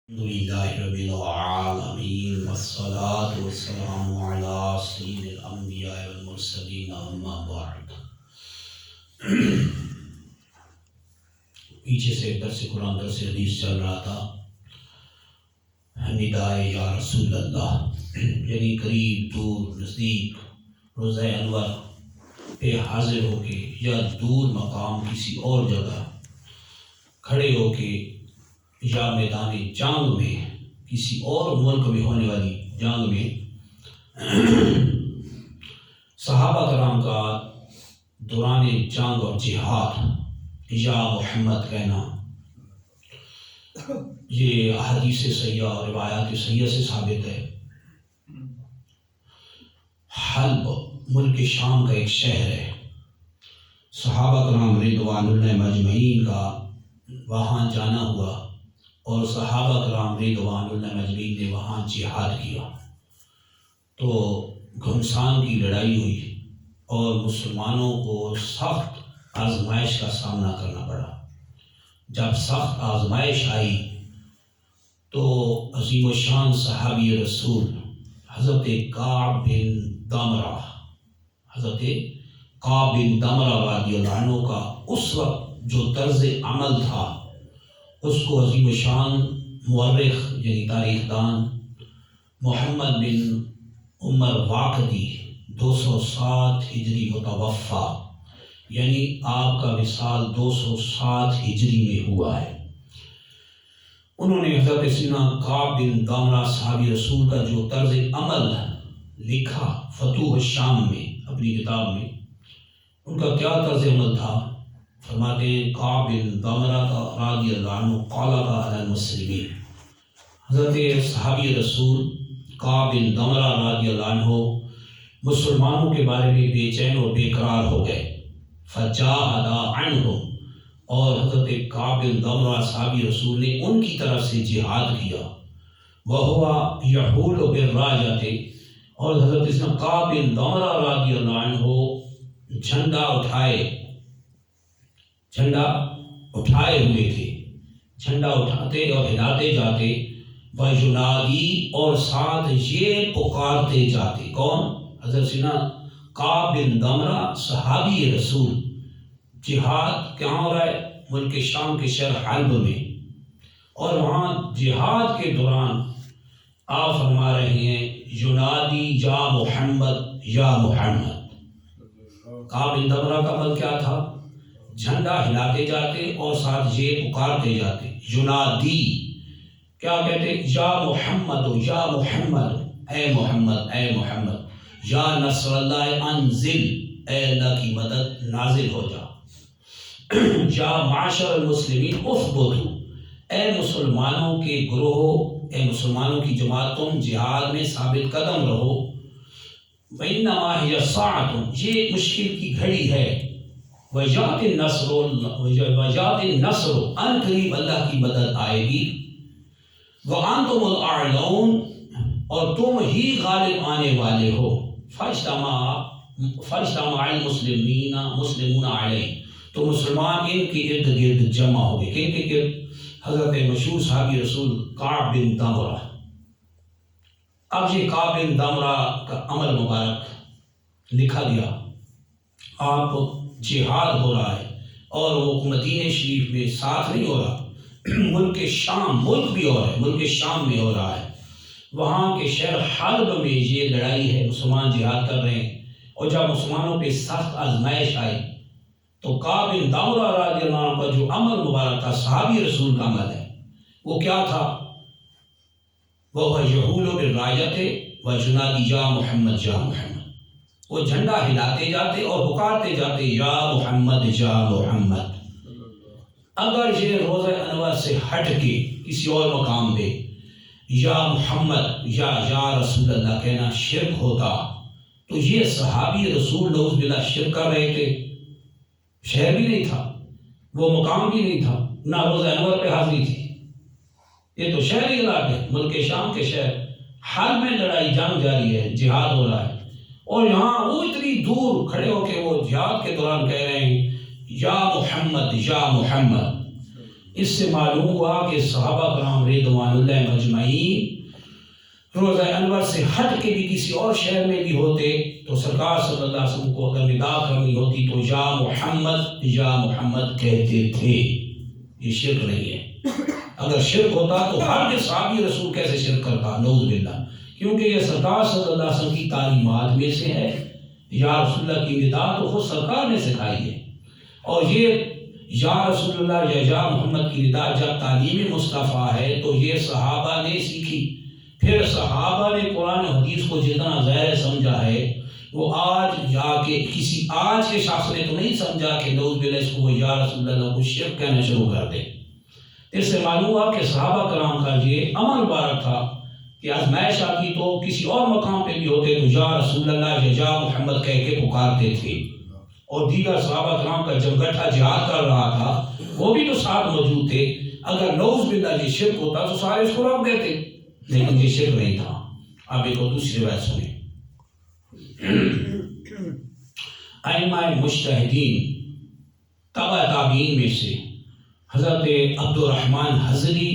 الحمد لله رب العالمين والصلاة والسلام على سيد الأنبياء والمرسلين أما بعد. پیچھے سے درس قرآن درس حدیث چل رہا تھا. ندائے یا رسول اللہ یعنی قریب دور نزدیک روضہ انور پہ حاضر ہو کے یا دور مقام کسی اور جگہ کھڑے ہو کے یا میدان جنگ میں کسی اور ملک میں ہونے والی جنگ میں صحابہ کرام کا دوران جنگ اور جہاد یا محمد کہنا یہ احادیث صحیحہ اور روایات صحیحہ سے ثابت ہے. حلب ملک شام کا ایک شہر ہے. صحابہ کرام رضوان اللہ مجمعین کا وہاں جانا ہوا اور صحابہ کرام رضوان اللہ مجمعین نے وہاں جہاد کیا. تو گھمسان کی لڑائی ہوئی اور مسلمانوں کو سخت آزمائش کا سامنا کرنا پڑا. جب سخت آزمائش آئی تو عظیم الشان صحابی رسول حضرت کعب بن دمرہ رضی اللہ عنہ کا اس وقت جو طرز عمل تھا اس کو عظیم شان مورخ یعنی تاریخ دان محمد بن عمر واقدی 207 ہجری متوفہ یعنی آپ کا وصال 207 ہجری میں ہوا ہے. انہوں نے حضرت سیدنا کعب بن دمرہ صحابی رسول کا جو طرز عمل لکھا فتوح الشام میں اپنی کتاب میں، ان کا کیا طرز عمل تھا فرماتے ہیں کعب بن دمرہ رضی اللہ عنہ قالب علی المسلمین. حضرت صحابی رسول کعب بن دمرہ رضی اللہ عنہ مسلمانوں کے بارے میں بے چین اور بے قرار ہو گئے. فجاہد عنہم اور حضرت کعب بن دمرہ صحابی رسول نے ان کی طرف سے جہاد کیا. وہو یحول بالراجۃ اور حضرت کعب بن دمرہ رضی اللہ عنہ جھنڈا اٹھائے ہوئے تھے. جھنڈا اٹھاتے اور ہلاتے جاتے وَيُنَادِي اور ساتھ یہ پکارتے جاتے. کون؟ حضرت سیدنا کعب بن دمرہ صحابی رسول. جہاد کہاں ہو رہا ہے؟ ملک شام کے شہر حلب میں. اور وہاں جہاد کے دوران آپ فرما رہے ہیں یونادی یا محمد یا محمد. کعب بن دمرہ کا عمل کیا تھا؟ جھنڈا ہلاتے جاتے اور ساتھ یہ پکارتے جاتے. یونادی کیا کہتے؟ یا محمد یا محمد، اے محمد اے محمد. یا نصر اللہ انزل، اے اللہ کی مدد نازل ہو جا. یا معاشر المسلمین اثبتوا، اے مسلمانوں کے گروہ، اے مسلمانوں کی جماعت تم جہاد میں ثابت قدم رہو. وَإِنَّمَا هِيَ سَاعَةٌ یہ مشکل کی گھڑی ہے. وَجَاءَتِ النَّصْرُ ان قریب اللہ کی مدد آئے گی. وَأَنْتُمُ الْأَعْلَوْنَ اور تم ہی غالب آنے والے ہو. فَاجْتَمَعَ الْمُسْلِمُونَ عَلَيْهِ تو مسلمان ان کے ارد گرد جمع ہو گئے. کن کے گرد؟ حضرت مشہور صحابی رسول کعب بن دمرہ. اب یہ کعب بن دمرہ کا عمل مبارک لکھا گیا. آپ جہاد ہو رہا ہے اور وہ مدینہ شریف میں ساتھ نہیں ہو رہا، ملک شام، ملک بھی اور ہے، ملک شام میں ہو رہا ہے. وہاں کے شہر حلب میں یہ لڑائی ہے، مسلمان جہاد کر رہے ہیں. اور جب مسلمانوں پہ سخت آزمائش آئی تو کعب بن دمرہ رضی اللہ عنہ کا جو عمل مبارک تھا، صحابی رسول کا عمل ہے، وہ کیا تھا؟ وہ یحول بالراجۃ وَيُنَادِي یا محمد یا محمد. وہ جھنڈا ہلاتے جاتے اور پکارتے جاتے یا محمد یا محمد. اگر یہ روضہ انور سے ہٹ کے کسی اور مقام پہ یا محمد یا رسول اللہ کہنا شرک ہوتا تو یہ صحابی رسول نعوذ باللہ شرک کر رہے تھے. شہر بھی نہیں تھا، وہ مقام بھی نہیں تھا، نہ روضہ انور پہ حاضری تھی. یہ تو شہری علاقے، ملک شام کے شہر حلب میں لڑائی جنگ جاری ہے، جہاد ہو رہا ہے. اور یہاں وہ اتنی دور کھڑے ہو کے وہ جہاد کے دوران کہہ رہے ہیں یا محمد یا محمد. اس سے معلوم ہوا کہ صحابہ کرام رضوان اللہ مجمعین روزہ انور سے ہٹ کے بھی کسی اور شہر میں بھی ہوتے تو سرکار صلی اللہ علیہ وسلم کو اگر ندا کرنی ہوتی تو یا محمد کہتے تھے۔ یہ شرک نہیں ہے۔ اگر شرک ہوتا تو ہر صحابی رسول کیسے شرک کرتا؟ نعوذ باللہ، کیونکہ یہ سرکار صلی اللہ علیہ وسلم کی تعلیمات میں سے ہے۔ یا رسول اللہ کی ندا تو خود سرکار نے سکھائی ہے، اور یہ یا رسول اللہ یا محمد کی ندا جب تعلیم مصطفیٰ ہے تو یہ صحابہ نے سیکھی۔ پھر صحابہ نے قرآن و حدیث کو جتنا ظاہر سمجھا ہے وہ آج جا کے کسی آج کے شخص نے تو نہیں سمجھا کہ نعوذ باللہ اس کو وہ یا رسول اللہ کو شرک کہنا شروع کر دے۔ اس سے معلوم ہوا کہ صحابہ کرام کا یہ عمل مبارک تھا کہ آزمائش آتی تو کسی اور مقام پہ بھی ہوتے تو یا رسول اللہ یا محمد کہہ کے پکارتے تھے، اور دیگر صحابہ کرام کا جب گٹھا جہاد کر رہا تھا وہ بھی تو ساتھ موجود تھے۔ اگر نعوذ باللہ یہ شرک ہوتا تو سارے اس کو روک دیتے، لیکن یہ شرک نہیں تھا۔ اب ایک اور دوسری روایت سنیں۔ ائمہ مجتہدین تبع تابعین میں سے حضرت عبد الرحمن حضری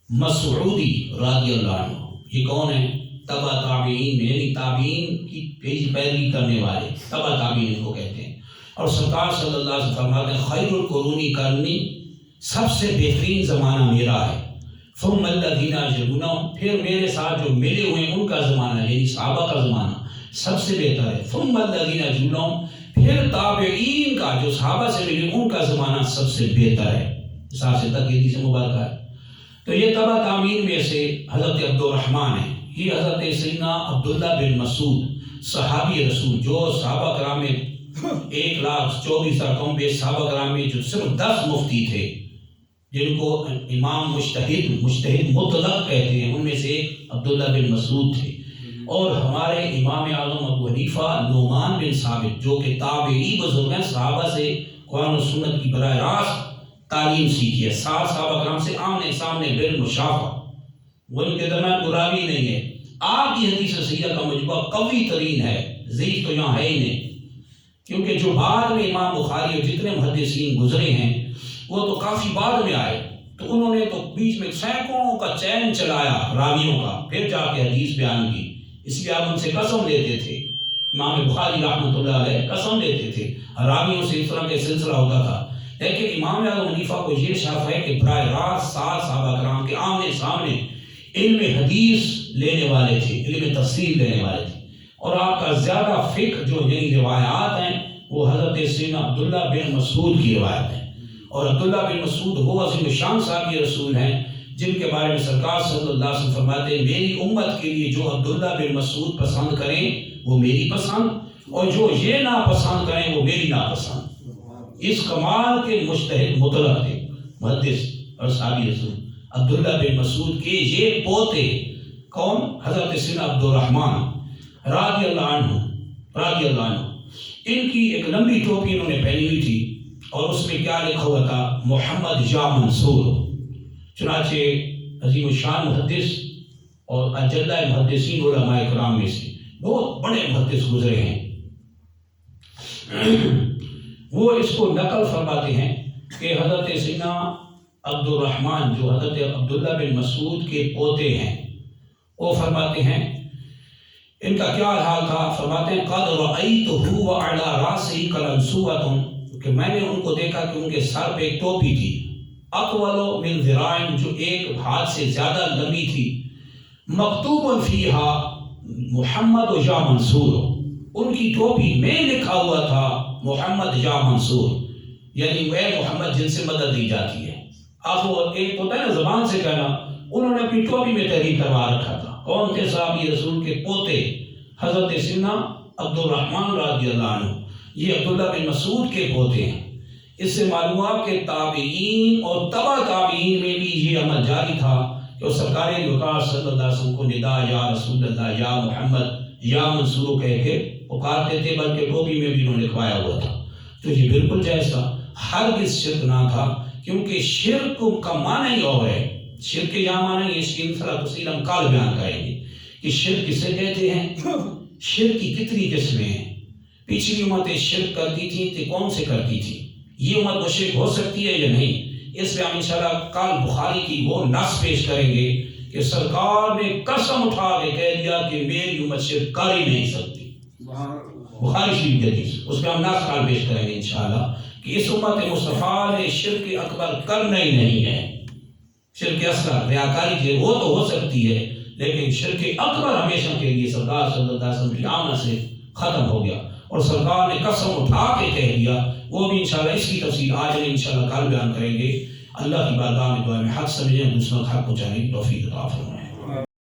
مسعودی رضی اللہ عنہ، یہ کون ہے؟ تبع تابعین میں، یعنی تابعین کی پیروی کرنے والے تبع تابعین کو کہتے ہیں۔ اور سرکار صلی اللہ علیہ وسلم فرماتے ہیں خیر القرون قرنی، سب سے بہترین زمانہ میرا ہے، ثم الذین یلونہم، پھر میرے ساتھ جو ملے ہوئے ان کا زمانہ یعنی صحابہ کا زمانہ سب سے بہتر ہے، ثم الذین یلونہم، پھر تابعین کا جو صحابہ سے ملے ان کا زمانہ سب سے بہتر ہے۔ اس سے تک یہ حدیث مبارکہ ہے۔ تو یہ تبع تابعین میں سے حضرت عبد الرحمن ہے، یہ حضرت سیدنا عبداللہ بن مسعود صحابی رسول، جو صحابہ کرام میں 1,24,000 قوم بے صحابہ کرام میں جو صرف 10 مفتی تھے جن کو امام مجتہد مطلق کہتے ہیں، ان میں سے ایک عبداللہ بن مسعود تھے۔ اور ہمارے امام اعظم ابو حنیفہ نعمان بن ثابت جو کہ تابعی بزرگ ہیں، صحابہ سے قرآن و سنت کی براہ راست تعلیم سیکھی ہے، 7 صحابہ کرام سے آمنے سامنے بالمشافہ، وہ ان کے درمیان براوی نہیں ہے۔ آپ کی حدیث صحیحہ کا مجموعہ قوی ترین ہے، ضعیف تو یہاں ہے ہی نہیں، کیونکہ جو بعد میں امام بخاری اور جتنے محدثین گزرے ہیں وہ تو کافی بعد میں آئے، تو انہوں نے تو بیچ میں سینکڑوں کا چین چلایا راویوں کا، پھر جا کے حدیث بیان کی۔ اس لیے آپ ان سے قسم لیتے تھے، امام بخاری رحمۃ اللہ علیہ قسم لیتے تھے، راویوں سے اس طرح کا سلسلہ ہوتا تھا۔ لیکن امام اعظم حنیفہ کو یہ شرف ہے کہ براہ راست 7 صحابہ کرام کے آمنے سامنے علم حدیث لینے والے تھے، علم تفسیر لینے والے تھے، اور آپ کا زیادہ فقہ جو یعنی روایات ہیں وہ حضرت سیدنا عبداللہ بن مسعود کی روایت ہے۔ اور عبداللہ بن مسعود وہ عظیم شان صحابی رسول ہیں جن کے بارے میں سرکار صلی اللہ علیہ وسلم فرماتے ہیں میری امت کے لیے جو عبداللہ بن مسعود پسند کریں وہ میری پسند، اور جو یہ ناپسند کریں وہ میری ناپسند۔ اس کمال کے مجتہد مطلق تھے، محدث اور صحابی رسول عبداللہ بن مسعود کے یہ پوتے کون؟ حضرت سیدنا عبد الرحمن رضی اللہ عنہ۔ ان کی ایک لمبی ٹوپی انہوں نے پہنی ہوئی تھی اور اس میں کیا لکھا ہوا تھا؟ محمد یا منصور۔ چنانچہ عظیم الشان محدث اور اجلہ محدثین علماء کرام میں سے بہت بڑے محدث گزرے ہیں، وہ اس کو نقل فرماتے ہیں کہ حضرت سیدنا عبد الرحمن جو حضرت عبداللہ بن مسعود کے پوتے ہیں وہ فرماتے ہیں ان کا کیا حال تھا، فرماتے ہیں قد رأیتہ وعلی راسہ قلنسوۃ، کہ میں نے ان کو دیکھا کہ ان کے سر پہ ایک ٹوپی تھی، اطول من ذراع، جو ایک ہاتھ سے زیادہ لمبی تھی، مکتوب فیہا محمد و یا منصور، ان کی ٹوپی میں لکھا ہوا تھا محمد یا منصور، یعنی وہ محمد جن سے مدد دی جاتی ہے۔ آپ وہ ایک ہوتا ہے نا زبان سے کہنا، انہوں نے اپنی ٹوپی میں تحریر کروا رکھا تھا۔ کون تھے؟ صحابی رسول کے پوتے حضرت سیدنا عبد الرحمن رضی اللہ عنہ، یہ عبداللہ بن مسعود کے پوتے ہیں۔ اس سے معلوم ہوا کہ تابعین اور تبع تابعین میں بھی یہ عمل جاری تھا کہ وہ سرکار وقار صلی اللہ علیہ وسلم کو ندا یا رسول اللہ یا محمد یا منصور کہہ کے پکارتے تھے، بلکہ ٹوپی میں بھی انہوں نے لکھوایا ہوا تھا۔ تو یہ بالکل جائز تھا، ہرگز شرک نہ تھا، کیونکہ شرک کا معنی ہی اور ہے۔ شرک کے یہاں معنی ہے، اس کی انفراد تفصیل ہم کل بیان کریں گے کہ شرک کسے کہتے ہیں، شرک کی کتنی قسمیں ہیں، پچھلی امتیں شرک کرتی تھیں تو کون سے کرتی تھیں، یہ امت مشرک ہو سکتی ہے یا نہیں، اس پہ ہم انشاءاللہ کل بخاری کی وہ نص پیش کریں گے کہ سرکار نے قسم اٹھا کے کہہ دیا کہ میری امت شرک کر ہی نہیں سکتی، بخاری شریف کی حدیث، اس پہ ہم نص کل پیش کریں گے انشاءاللہ کہ اس امت مصطفیٰ نے شرک اکبر کرنا ہی نہیں ہے۔ شرک اصغر ریاکاری کے وہ تو ہو سکتی ہے، لیکن شرک اکبر ہمیشہ کے لیے سرکار صلی اللہ علیہ وسلم کی آمد سے ختم ہو گیا، اور سرکار نے قسم اٹھا کے کہہ دیا۔ وہ بھی انشاءاللہ اس کی تفصیل آج نہیں انشاءاللہ کل بیان کریں گے۔ اللہ کی بارگاہ میں دعا میں حق سمجھیں، دوسروں کو حق پہنچانے کی توفیق عطا فرمائے۔